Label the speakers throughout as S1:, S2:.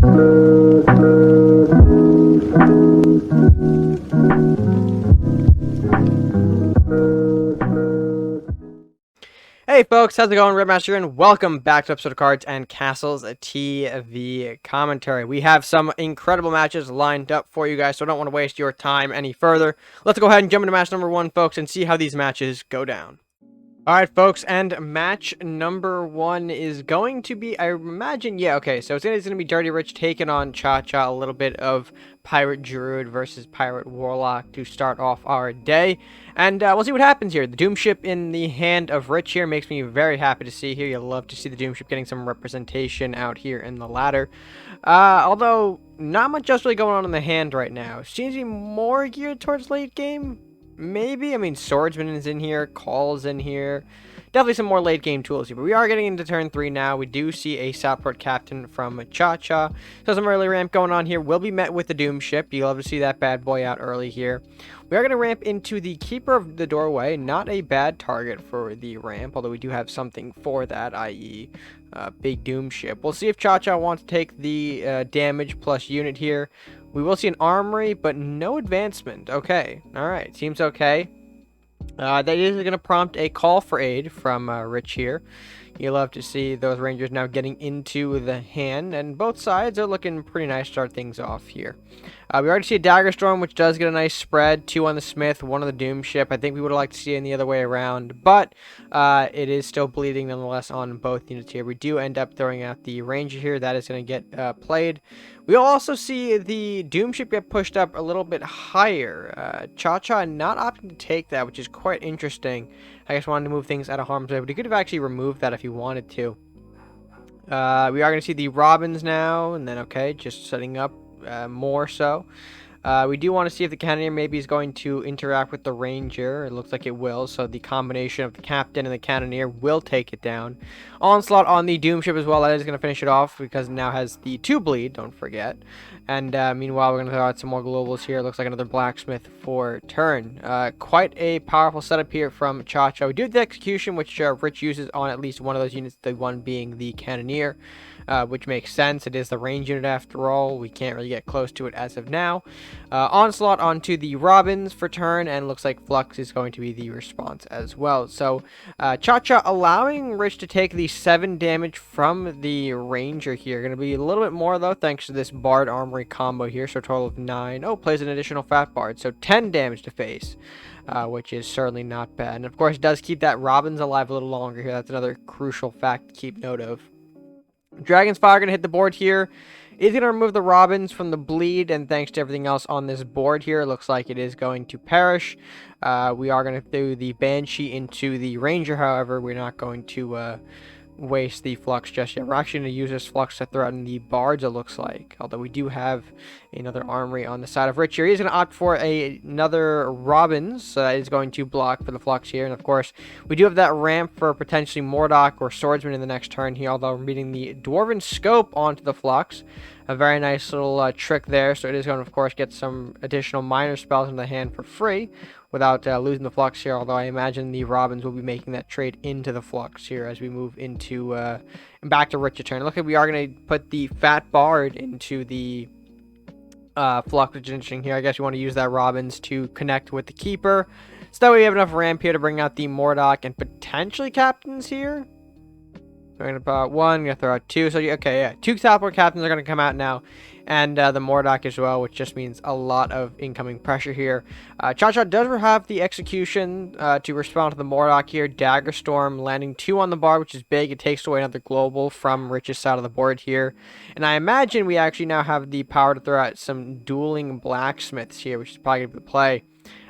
S1: Hey folks, how's it going? RedMaster and welcome back to episode of Cards and Castles TV commentary. We have some incredible matches lined up for you guys, so I don't want to waste your time any further. Let's go ahead and jump into match number one, folks, and see how these matches go down. Alright, folks, and match number one is going to be, I imagine, yeah, okay, so it's going to be Dirty Rich taking on Chacha, a little bit of Pirate Druid versus Pirate Warlock to start off our day. And we'll see what happens here. The Doom Ship in the hand of Rich here makes me very happy to see here. You'll love to see the Doom Ship getting some representation out here in the ladder. Although, not much else really going on in the hand right now. Seems to be more geared towards late game. Maybe. I mean, Swordsman is in here. Call's in here. Definitely some more late game tools here. But we are getting into turn 3 now. We do see a Southport Captain from Chacha. So some early ramp going on here. Will be met with the Doom Ship. You'll love to see that bad boy out early here. We are going to ramp into the Keeper of the Doorway. Not a bad target for the ramp. Although we do have something for that, i.e. Big Doom Ship. We'll see if Chacha wants to take the damage plus unit here. We will see an armory, but no advancement. Okay. Alright. Seems okay. That is going to prompt a call for aid from Rich here. You'll love to see those Rangers now getting into the hand, and both sides are looking pretty nice to start things off here. We already see a Dagger Storm, which does get a nice spread. 2 on the Smith, 1 on the Doom Ship. I think we would have liked to see it in the other way around, but it is still bleeding nonetheless on both units here. We do end up throwing out the Ranger here. That is going to get played. We'll also see the Doom Ship get pushed up a little bit higher. Chacha not opting to take that, which is quite interesting. I just wanted to move things out of harm's way, but he could have actually removed that if he wanted to. We are going to see the Robins now, and then, okay, just setting up more so. We do want to see if the Cannoneer maybe is going to interact with the Ranger. It looks like it will, so the combination of the Captain and the Cannoneer will take it down. Onslaught on the Doom Ship as well. That is going to finish it off because it now has the 2 bleed, don't forget. And meanwhile, we're going to throw out some more globals here. It looks like another Blacksmith for turn. Quite a powerful setup here from Chacha. We do have the Execution, which Rich uses on at least one of those units, the one being the Cannoneer. Which makes sense. It is the range unit after all. We can't really get close to it as of now. Onslaught onto the Robins for turn, and looks like Flux is going to be the response as well. So Chacha allowing Rich to take the 7 damage from the Ranger here. Going to be a little bit more though, thanks to this Bard Armory combo here. So a total of 9. Oh, plays an additional Fat Bard. So 10 damage to face. Which is certainly not bad. And of course, it does keep that Robins alive a little longer here. That's another crucial fact to keep note of. Dragon's Fire going to hit the board here. Is going to remove the Robins from the bleed, and thanks to everything else on this board here, it looks like it is going to perish. We are going to throw the Banshee into the Ranger, however, we're not going to waste the Flux just yet. We're actually going to use this Flux to throw out in the Bards, it looks like. Although we do have another Armory on the side of Rich here. He's going to opt for another Robins, so that is going to block for the Flux here. And of course, we do have that ramp for potentially Mordok or Swordsman in the next turn here, although we're meeting the Dwarven Scope onto the Flux. A very nice little trick there, so it is going to, of course, get some additional minor spells in the hand for free without losing the Flux here, although I imagine the Robins will be making that trade into the Flux here as we move into back to Rich's turn. Look, we are going to put the Fat Bard into the Flux, which is interesting here. I guess you want to use that Robins to connect with the Keeper, so that way we have enough ramp here to bring out the Mordok and potentially Captains here. We're going to put out 1, going to throw out 2. So, okay, yeah. 2 Southport Captains are going to come out now. And the Mordok as well, which just means a lot of incoming pressure here. Chacha does have the Execution to respond to the Mordok here. Dagger Storm landing 2 on the bar, which is big. It takes away another global from Rich's side of the board here. And I imagine we actually now have the power to throw out some dueling Blacksmiths here, which is probably going to be the play.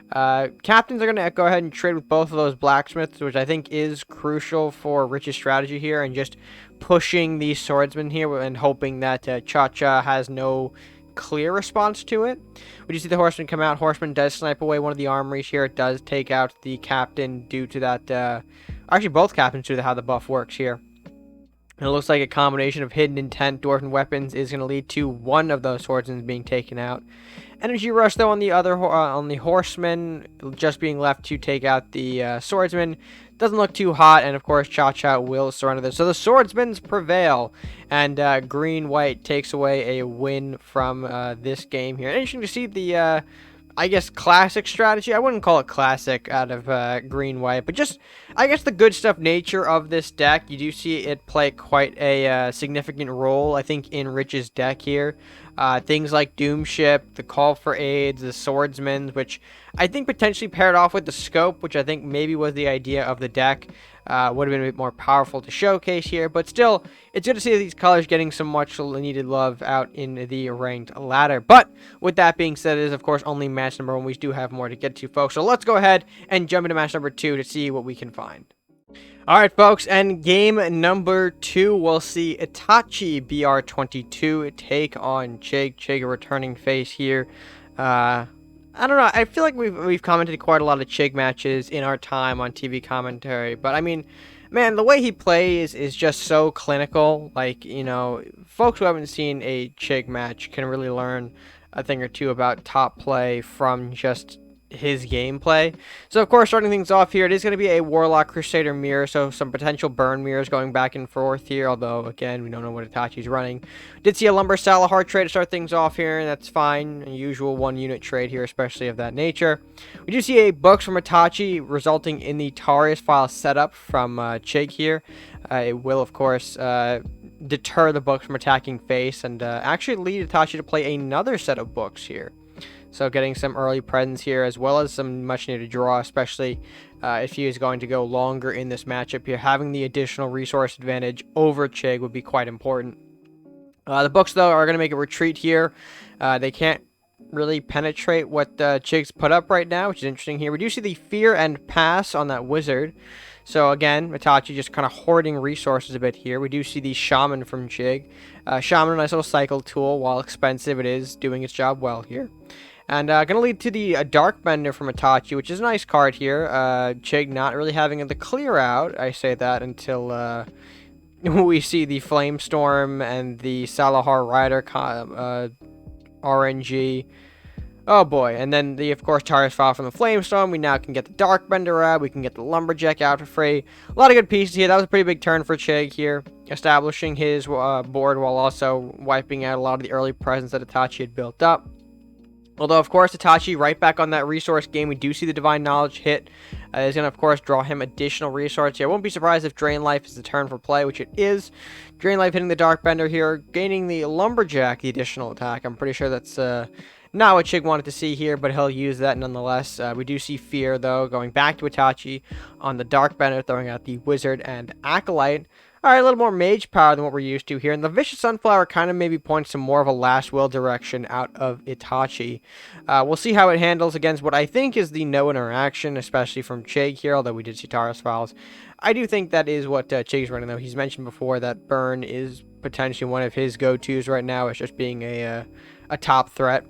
S1: Captains are going to go ahead and trade with both of those Blacksmiths, which I think is crucial for Rich's strategy here, and just pushing the Swordsman here and hoping that Chacha has no clear response to it. We do see the Horseman come out. Horseman does snipe away one of the armories here. It does take out the Captain due to that, actually both Captains due to how the buff works here. And it looks like a combination of Hidden Intent, Dwarven Weapons is going to lead to one of those Swordsmen being taken out. Energy Rush, though, on the other on the Horseman, just being left to take out the Swordsman. doesn't look too hot, and of course Cha-Cha will surrender this. So the swordsmans prevail, and green-white takes away a win from this game here. Interesting to see the I guess classic strategy. I wouldn't call it classic out of green-white, but just, I guess, the good stuff nature of this deck. You do see it play quite a significant role, I think, in Rich's deck here. Things like Doomship, the Call for Aids, the Swordsman, which I think potentially paired off with the Scope, which I think maybe was the idea of the deck. Would have been a bit more powerful to showcase here, but still, it's good to see these colors getting some much needed love out in the ranked ladder. But with that being said, it is of course only match number 1. We do have more to get to, folks, so let's go ahead and jump into match number 2 to see what we can find. Alright, folks, and game number 2, we'll see Itachi BR22 take on Chig. Chig, a returning face here. I don't know, I feel like we've commented quite a lot of Chig matches in our time on TV commentary, but I mean, man, the way he plays is just so clinical. Like, you know, folks who haven't seen a Chig match can really learn a thing or two about top play from just his gameplay. So of course, starting things off here, it is going to be a Warlock Crusader mirror, so some potential burn mirrors going back and forth here, although again we don't know what Itachi's running. Did see a Lumber Salahar trade to start things off here, and that's fine. A usual 1-unit trade here, especially of that nature. We do see a Books from Itachi, resulting in the Tarius file setup from Chig here. It will of course deter the Books from attacking face, and actually lead Itachi to play another set of Books here. So getting some early presence here, as well as some much needed draw, especially if he is going to go longer in this matchup here. Having the additional resource advantage over Chig would be quite important. The Books, though, are going to make a retreat here. They can't really penetrate what Chig's put up right now, which is interesting here. We do see the Fear and Pass on that Wizard. So again, Itachi just kind of hoarding resources a bit here. We do see the Shaman from Chig. Shaman, a nice little cycle tool. While expensive, it is doing its job well here. And going to lead to the Darkbender from Itachi, which is a nice card here. Chig not really having the clear out. I say that until we see the Flamestorm and the Salahar Rider RNG. Oh boy, and then the, of course, Tarius file from the Flamestorm. We now can get the Darkbender out. We can get the Lumberjack out for free. A lot of good pieces here. That was a pretty big turn for Chig here, establishing his board while also wiping out a lot of the early presence that Itachi had built up. Although, of course, Itachi right back on that resource game. We do see the Divine Knowledge hit. Is going to, of course, draw him additional resources here. I won't be surprised if Drain Life is the turn for play, which it is. Drain Life hitting the Darkbender here, gaining the Lumberjack, the additional attack. I'm pretty sure that's not what Chig wanted to see here, but he'll use that nonetheless. We do see Fear, though, going back to Itachi on the Darkbender, throwing out the Wizard and Acolyte. Alright, a little more mage power than what we're used to here. And the Vicious Sunflower kind of maybe points to more of a Last Will direction out of Itachi. We'll see how it handles against what I think is the no interaction, especially from Chig here, although we did see Tarius files. I do think that is what Chig's running, though. He's mentioned before that Burn is potentially one of his go-tos right now, as just being a top threat.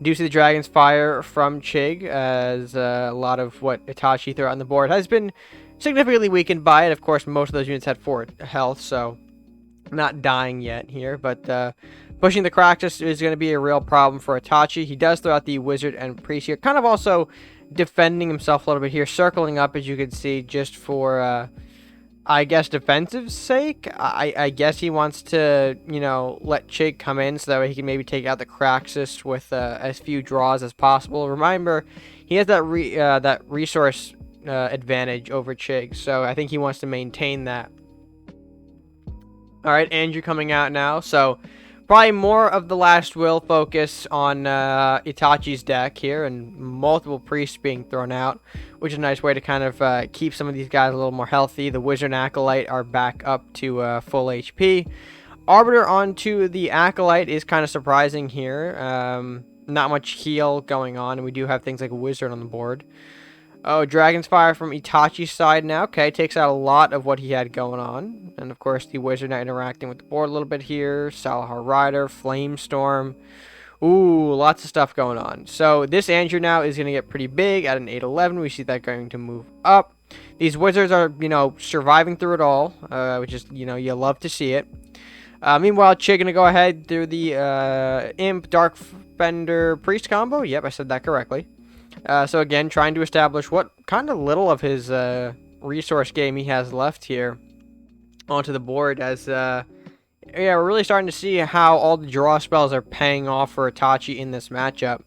S1: Do see the Dragon's Fire from Chig, as a lot of what Itachi threw out on the board has been significantly weakened by it. Of course, most of those units had 4 health, so not dying yet here. But pushing the Cractus is going to be a real problem for Itachi. He does throw out the Wizard and Priest here, kind of also defending himself a little bit here, circling up, as you can see, just for, I guess, defensive sake. I guess he wants to, you know, let Chig come in so that way he can maybe take out the Craxus with as few draws as possible. Remember, he has that resource advantage over Chig, so I think he wants to maintain that. Alright, Andrew coming out now, so probably more of the Last Will focus on Itachi's deck here, and multiple priests being thrown out, which is a nice way to kind of keep some of these guys a little more healthy. The Wizard and Acolyte are back up to full HP. Arbiter onto the Acolyte is kind of surprising here. Not much heal going on, and we do have things like a Wizard on the board. Oh, Dragon's Fire from Itachi's side now. Okay, takes out a lot of what he had going on. And, of course, the Wizard now interacting with the board a little bit here. Salahar Rider, Flamestorm. Ooh, lots of stuff going on. So, this Andrew now is going to get pretty big at an 8-11. We see that going to move up. These Wizards are, you know, surviving through it all, which is, you know, you love to see it. Meanwhile, Chig going to go ahead through the Imp, Darkbender, Priest combo. Yep, I said that correctly. So again, trying to establish what kind of little of his resource game he has left here onto the board, as yeah, we're really starting to see how all the draw spells are paying off for Itachi in this matchup.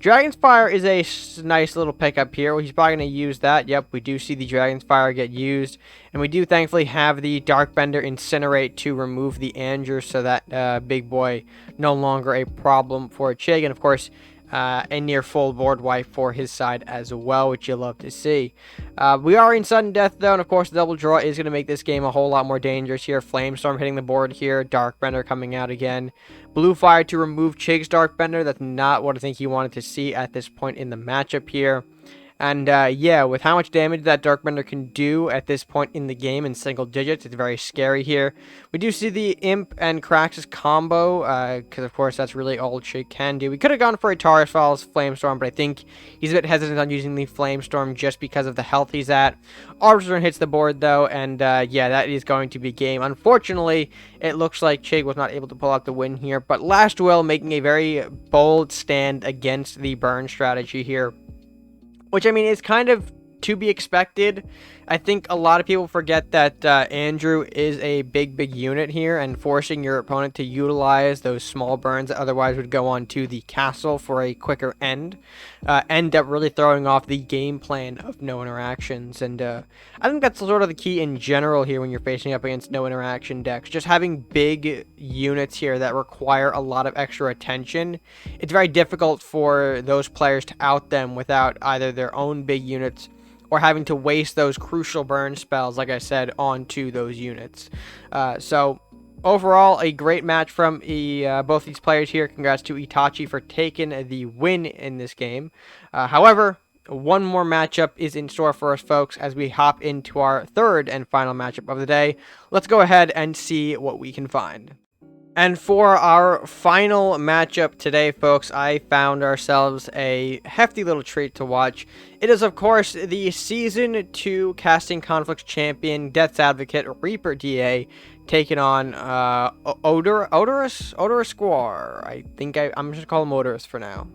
S1: Dragon's Fire is a nice little pickup here. Well, he's probably going to use that. Yep, we do see the Dragon's Fire get used. And we do thankfully have the Darkbender Incinerate to remove the Anger, so that big boy no longer a problem for Chig. And of course, a near full board wipe for his side as well, which you'll love to see. We are in sudden death though, and of course the double draw is going to make this game a whole lot more dangerous here. Flamestorm hitting the board here, Darkbender coming out again. Blue Fire to remove Chig's Darkbender. That's not what I think he wanted to see at this point in the matchup here. And yeah, with how much damage that Darkbender can do at this point in the game in single digits, it's very scary here. We do see the Imp and Kraxus combo, because of course that's really all Chig can do. We could have gone for a Taurus Falls Flamestorm, but I think he's a bit hesitant on using the Flamestorm just because of the health he's at. Arbiter hits the board though, and yeah, that is going to be game. Unfortunately, it looks like Chig was not able to pull out the win here, but Last Will making a very bold stand against the burn strategy here, which, I mean, is kind of to be expected. I think a lot of people forget that Andrew is a big unit here, and forcing your opponent to utilize those small burns that otherwise would go on to the castle for a quicker end up really throwing off the game plan of no interactions. And I think that's sort of the key in general here when you're facing up against no interaction decks. Just having big units here that require a lot of extra attention. It's very difficult for those players to out them without either their own big units or having to waste those crucial burn spells, like I said, onto those units. So overall, a great match from both these players here. Congrats to Itachi for taking the win in this game. However, one more matchup is in store for us, folks, as we hop into our third and final matchup of the day. Let's go ahead and see what we can find. And for our final matchup today, folks, I found ourselves a hefty little treat to watch. It is, of course, the Season 2 Casting Conflicts Champion, Death's Advocate, Reaper DA, taking on OderusGwar. I think I'm just going to call him Odorus for now.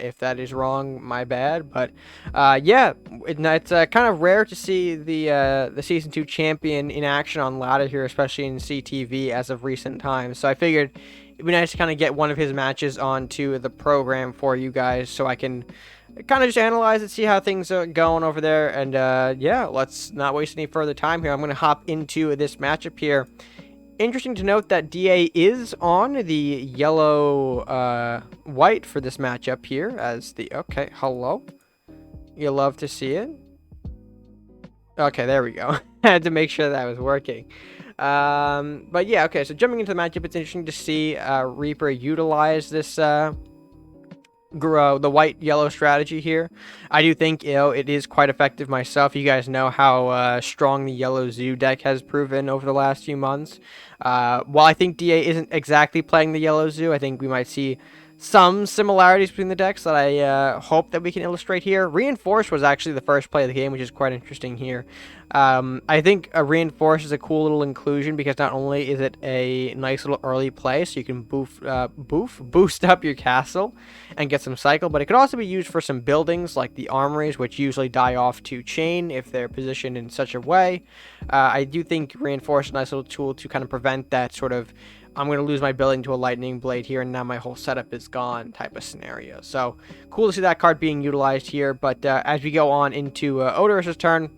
S1: If that is wrong, my bad. But yeah, it's kind of rare to see the Season 2 champion in action on ladder here, especially in CTV as of recent times. So I figured it'd be nice to kind of get one of his matches onto the program for you guys, so I can kind of just analyze it, see how things are going over there. And yeah, let's not waste any further time here. I'm going to hop into this matchup here. Interesting to note that DA is on the yellow white for this matchup here as the okay, hello. You love to see it. Okay, there we go. I had to make sure that was working. But yeah, okay, so jumping into the matchup, it's interesting to see Reaper utilize this the white-yellow strategy here. I do think, you know, it is quite effective myself. You guys know how strong the yellow zoo deck has proven over the last few months. While I think DA isn't exactly playing the yellow zoo, I think we might see some similarities between the decks that I hope that we can illustrate here. Reinforce was actually the first play of the game, which is quite interesting here. I think a Reinforce is a cool little inclusion because not only is it a nice little early play, so you can boost up your castle and get some cycle, but it could also be used for some buildings like the armories, which usually die off to chain if they're positioned in such a way. I do think Reinforce is a nice little tool to kind of prevent that sort of I'm going to lose my building to a lightning blade here, and now my whole setup is gone type of scenario. So cool to see that card being utilized here. But as we go on into Odorus' turn,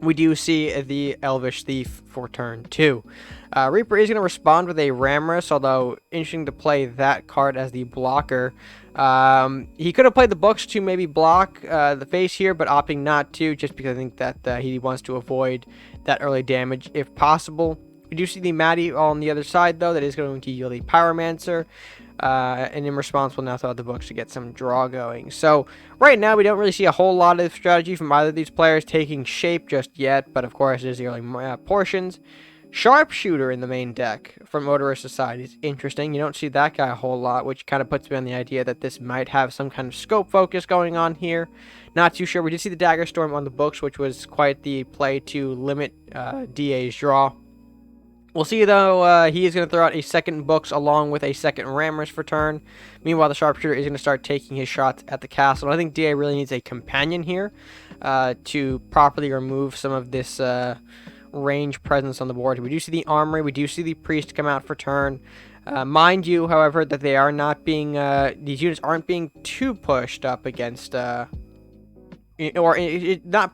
S1: we do see the Elvish Thief for turn 2. Reaper is going to respond with a Ramrus, although interesting to play that card as the blocker. He could have played the books to maybe block the face here, but opting not to, just because I think that he wants to avoid that early damage if possible. We do see the Maddie on the other side, though, that is going to yield a Pyromancer. And in response, we'll now throw out the books to get some draw going. So, right now, we don't really see a whole lot of strategy from either of these players taking shape just yet. But, of course, it is the early portions. Sharpshooter in the main deck from Odorus' side is interesting. You don't see that guy a whole lot, which kind of puts me on the idea that this might have some kind of scope focus going on here. Not too sure. We did see the Dagger Storm on the books, which was quite the play to limit DA's draw. We'll see, though, he is going to throw out a second books along with a second Ramrus for turn. Meanwhile, the Sharpshooter is going to start taking his shots at the castle. And I think DA really needs a companion here. to properly remove some of this range presence on the board. We do see the armory, we do see the priest come out for turn. Mind you, however, that they are not being, these units aren't being too pushed up against, not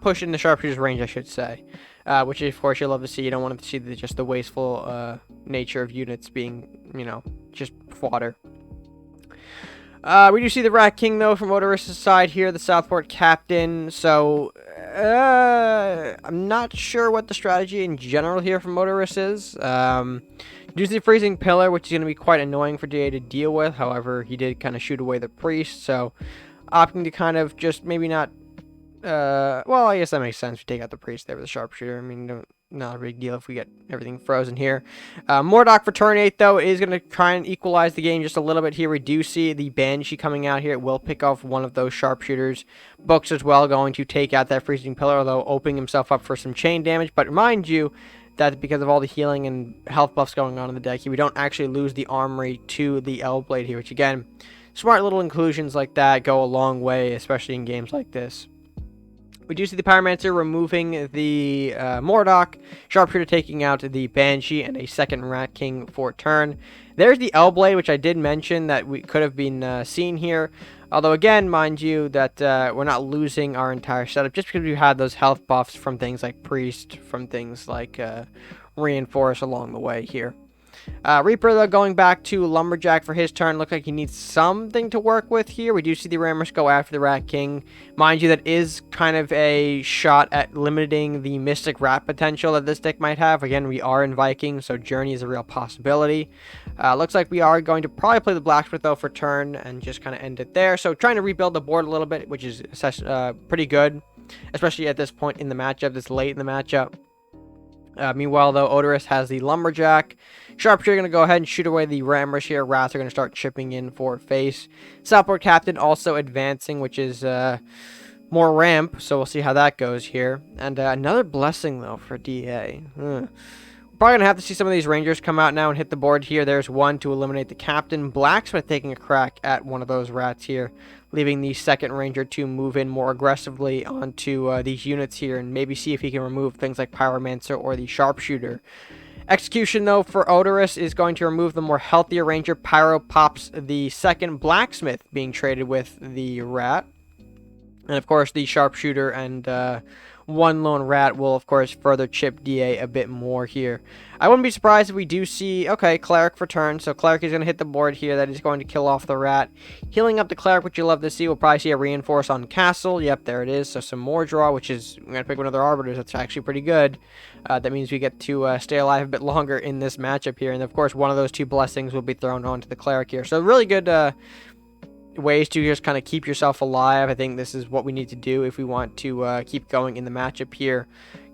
S1: pushed in the sharpshooter's range, I should say. Which, of course, you'll love to see. You don't want to see just the wasteful nature of units being, just fodder. We do see the Rat King, though, from Odorus' side here, the Southport Captain. So, I'm not sure what the strategy in general here from Odorus is. Do see the Freezing Pillar, which is going to be quite annoying for DA to deal with. However, he did kind of shoot away the Priest, so opting to kind of just maybe not... well, I guess that makes sense. We take out the Priest there with the Sharpshooter. I mean, not a big deal if we get everything frozen here. Mordok for turn 8, though, is going to try and equalize the game just a little bit here. We do see the Banshee coming out here. It will pick off one of those Sharpshooters. Books as well going to take out that Freezing Pillar, although opening himself up for some chain damage. But remind you that because of all the healing and health buffs going on in the deck here, we don't actually lose the Armory to the L-Blade here, which, again, smart little inclusions like that go a long way, especially in games like this. We do see the Pyromancer removing the Mordok, Sharpshooter taking out the Banshee, and a second Rat King for turn. There's the L-Blade, which I did mention that we could have been seen here. Although, again, mind you, that we're not losing our entire setup just because we had those health buffs from things like Priest, from things like Reinforce along the way here. Reaper, though, going back to Lumberjack for his turn. Looks like he needs something to work with here. We do see the Rammers go after the Rat King. Mind you, that is kind of a shot at limiting the Mystic Rat potential that this deck might have. Again, we are in Viking, so Journey is a real possibility. Looks like we are going to probably play the Blacksmith, though, for turn and just kind of end it there. So trying to rebuild the board a little bit, which is pretty good, especially at this point in the matchup, this late in the matchup. Meanwhile, though, Odorus has the Lumberjack. Sharpshooter going to go ahead and shoot away the Rammers here. Rats are going to start chipping in for face. Southport Captain also advancing, which is more ramp, so we'll see how that goes here. And another Blessing, though, for DA. Probably going to have to see some of these Rangers come out now and hit the board here. There's one to eliminate the Captain. Blacksmith taking a crack at one of those Rats here, leaving the second Ranger to move in more aggressively onto these units here and maybe see if he can remove things like Pyromancer or the Sharpshooter. Execution, though, for Odorus is going to remove the more healthier Ranger. Pyro pops the second Blacksmith being traded with the Rat. And, of course, the Sharpshooter and one lone Rat will, of course, further chip DA a bit more here. I wouldn't be surprised if we do see, okay, Cleric for turn. So Cleric is going to hit the board here. That is going to kill off the Rat. Healing up the Cleric, which you love to see. We'll probably see a Reinforce on Castle. Yep, there it is. So some more draw, which is, we're going to pick one of their Arbiters. That's actually pretty good. That means we get to stay alive a bit longer in this matchup here. And, of course, one of those two Blessings will be thrown onto the Cleric here. So really good ways to just kind of keep yourself alive. I think this is what we need to do if we want to keep going in the matchup here.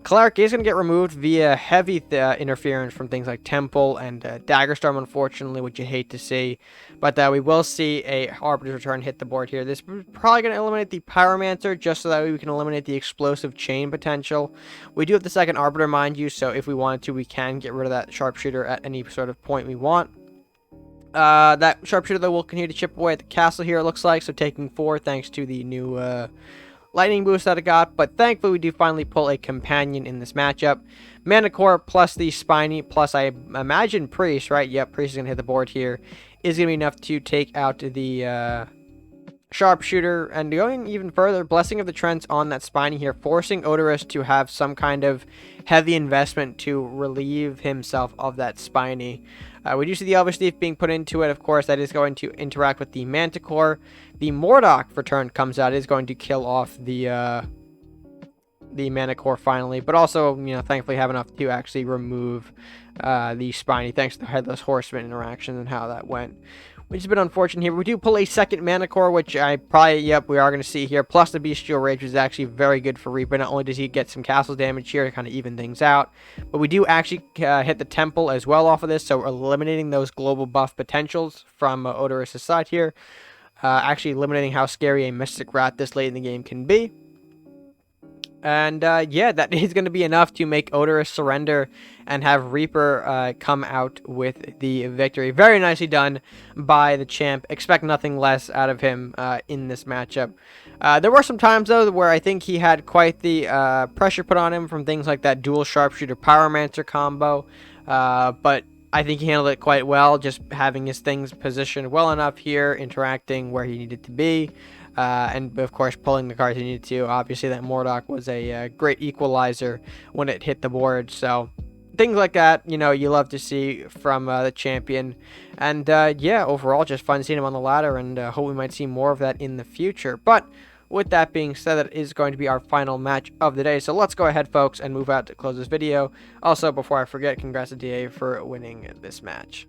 S1: Cleric is going to get removed via heavy interference from things like Temple and Daggerstorm, unfortunately, which you hate to see. But we will see a Arbiter's Return hit the board here. This is probably going to eliminate the Pyromancer, just so that way we can eliminate the explosive chain potential. We do have the second Arbiter, mind you, so if we wanted to, we can get rid of that Sharpshooter at any sort of point we want. That Sharpshooter, though, will continue to chip away at the castle here, it looks like. So taking 4 thanks to the new lightning boost that it got. But thankfully, we do finally pull a companion in this matchup. Mana Core plus the Spiny plus, I imagine, Priest, right? Yep, Priest is going to hit the board here. Is going to be enough to take out the Sharpshooter. And going even further, Blessing of the Trents on that Spiny here, forcing Odorus to have some kind of heavy investment to relieve himself of that Spiny. We do see the Elvish Thief being put into it. Of course, that is going to interact with the Manticore. The Mordok for turn comes out. It is going to kill off the Manticore finally. But also, thankfully have enough to actually remove the Spiny, thanks to the Headless Horseman interaction and how that went. Which is a bit unfortunate here. We do pull a second Manticore, which I probably, yep, we are going to see here. Plus the Bestial Rage, which is actually very good for Reaper. Not only does he get some castle damage here to kind of even things out, but we do actually hit the Temple as well off of this, so we're eliminating those global buff potentials from Odorus' side here. Actually eliminating how scary a Mystic Rat this late in the game can be. And yeah, that is going to be enough to make Odorus surrender and have Reaper come out with the victory. Very nicely done by the champ. Expect nothing less out of him in this matchup. There were some times, though, where I think he had quite the pressure put on him from things like that dual sharpshooter Pyromancer combo. But I think he handled it quite well, just having his things positioned well enough here, interacting where he needed to be, and of course pulling the cards he needed to. Obviously, that Mordock was a great equalizer when it hit the board, so things like that, you know, you love to see from the champion. And yeah, overall, just fun seeing him on the ladder, and hope we might see more of that in the future. But with that being said, that is going to be our final match of the day. So let's go ahead, folks, and move out to close this video. Also, before I forget, congrats to DA for winning this match.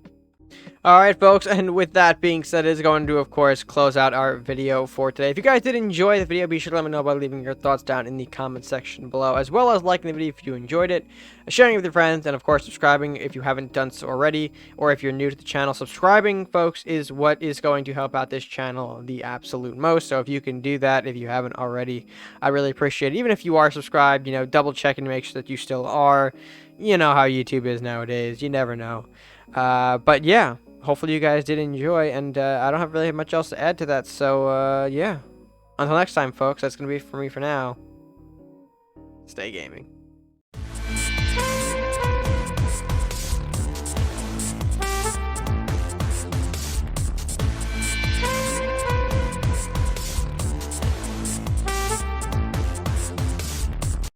S1: Alright, folks, and with that being said, it is going to, of course, close out our video for today. If you guys did enjoy the video, be sure to let me know by leaving your thoughts down in the comment section below, as well as liking the video if you enjoyed it, sharing it with your friends, and, of course, subscribing if you haven't done so already, or if you're new to the channel. Subscribing, folks, is what is going to help out this channel the absolute most, so if you can do that, if you haven't already, I really appreciate it. Even if you are subscribed, you know, double checking to make sure that you still are. You know how YouTube is nowadays. You never know. But yeah, hopefully you guys did enjoy, and I don't really have much else to add to that, so yeah, until next time, folks, that's gonna be for me for now. Stay gaming.